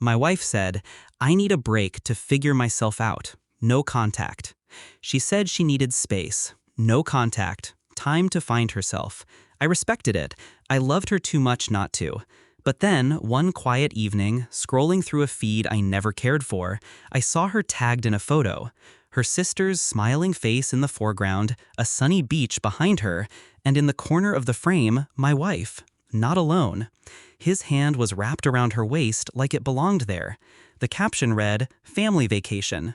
My wife said, I need a break to figure myself out. No contact. She said she needed space. No contact. Time to find herself. I respected it. I loved her too much not to. But then, one quiet evening, scrolling through a feed I never cared for, I saw her tagged in a photo. Her sister's smiling face in the foreground, a sunny beach behind her, and in the corner of the frame, my wife. Not alone. His hand was wrapped around her waist like it belonged there. The caption read, "Family vacation."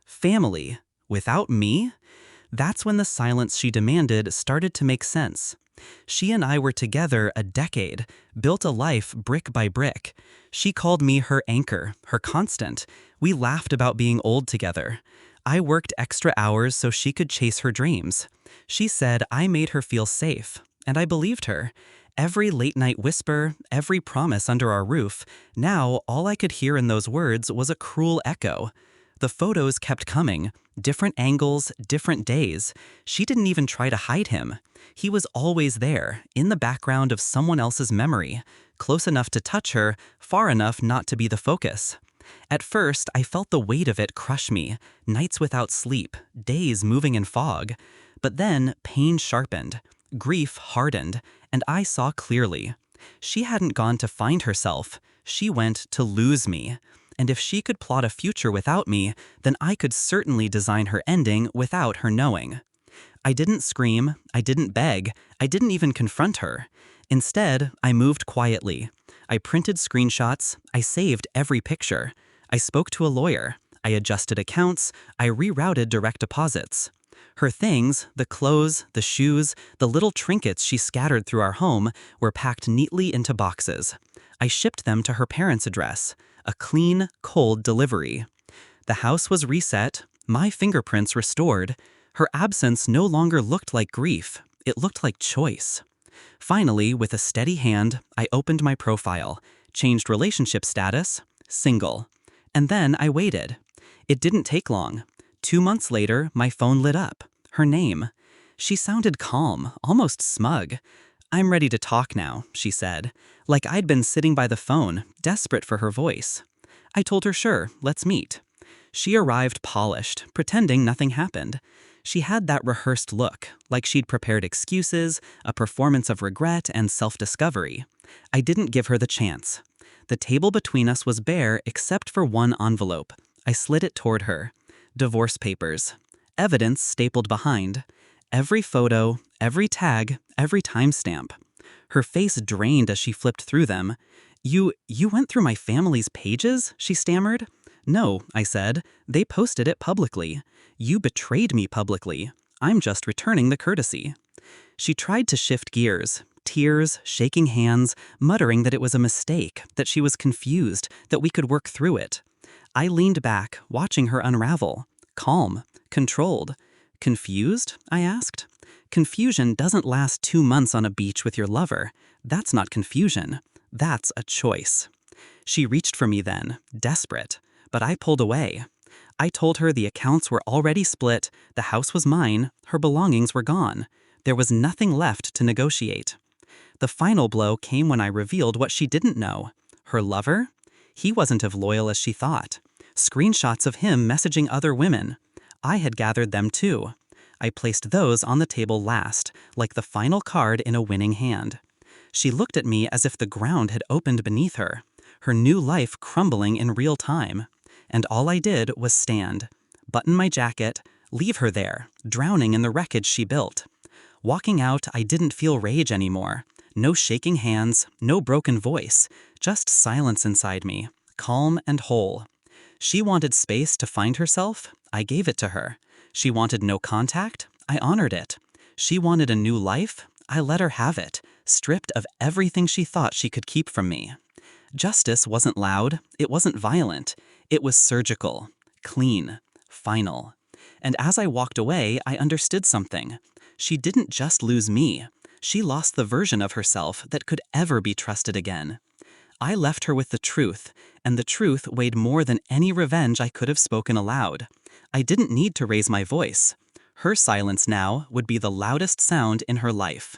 Family? Without me? That's when the silence she demanded started to make sense. She and I were together a decade, built a life brick by brick. She called me her anchor, her constant. We laughed about being old together. I worked extra hours so she could chase her dreams. She said I made her feel safe, and I believed her. Every late-night whisper, every promise under our roof, now all I could hear in those words was a cruel echo. The photos kept coming, different angles, different days. She didn't even try to hide him. He was always there, in the background of someone else's memory, close enough to touch her, far enough not to be the focus. At first, I felt the weight of it crush me, nights without sleep, days moving in fog. But then, pain sharpened, grief hardened, and I saw clearly. She hadn't gone to find herself. She went to lose me. And if she could plot a future without me, then I could certainly design her ending without her knowing. I didn't scream, I didn't beg, I didn't even confront her. Instead, I moved quietly. I printed screenshots, I saved every picture. I spoke to a lawyer, I adjusted accounts, I rerouted direct deposits. Her things, the clothes, the shoes, the little trinkets she scattered through our home, were packed neatly into boxes. I shipped them to her parents' address, a clean, cold delivery. The house was reset, my fingerprints restored. Her absence no longer looked like grief, it looked like choice. Finally, with a steady hand, I opened my profile, changed relationship status, single. And then I waited. It didn't take long. 2 months later, my phone lit up. Her name. She sounded calm, almost smug. I'm ready to talk now, she said, like I'd been sitting by the phone, desperate for her voice. I told her sure, let's meet. She arrived polished, pretending nothing happened. She had that rehearsed look, like she'd prepared excuses, a performance of regret and self-discovery. I didn't give her the chance. The table between us was bare except for one envelope. I slid it toward her. Divorce papers. Evidence stapled behind. Every photo, every tag, every timestamp. Her face drained as she flipped through them. You went through my family's pages?" she stammered. "No," I said. "They posted it publicly. You betrayed me publicly. I'm just returning the courtesy." She tried to shift gears. Tears, shaking hands, muttering that it was a mistake, that she was confused, that we could work through it. I leaned back, watching her unravel. Calm, controlled. Confused? I asked. Confusion doesn't last 2 months on a beach with your lover. That's not confusion. That's a choice. She reached for me then, desperate, but I pulled away. I told her the accounts were already split, the house was mine, her belongings were gone. There was nothing left to negotiate. The final blow came when I revealed what she didn't know. Her lover? He wasn't as loyal as she thought. Screenshots of him messaging other women. I had gathered them too. I placed those on the table last, like the final card in a winning hand. She looked at me as if the ground had opened beneath her, her new life crumbling in real time. And all I did was stand, button my jacket, leave her there, drowning in the wreckage she built. Walking out, I didn't feel rage anymore. No shaking hands, no broken voice, just silence inside me, calm and whole. She wanted space to find herself, I gave it to her. She wanted no contact, I honored it. She wanted a new life, I let her have it, stripped of everything she thought she could keep from me. Justice wasn't loud, it wasn't violent, it was surgical, clean, final. And as I walked away, I understood something. She didn't just lose me. She lost the version of herself that could ever be trusted again. I left her with the truth, and the truth weighed more than any revenge I could have spoken aloud. I didn't need to raise my voice. Her silence now would be the loudest sound in her life.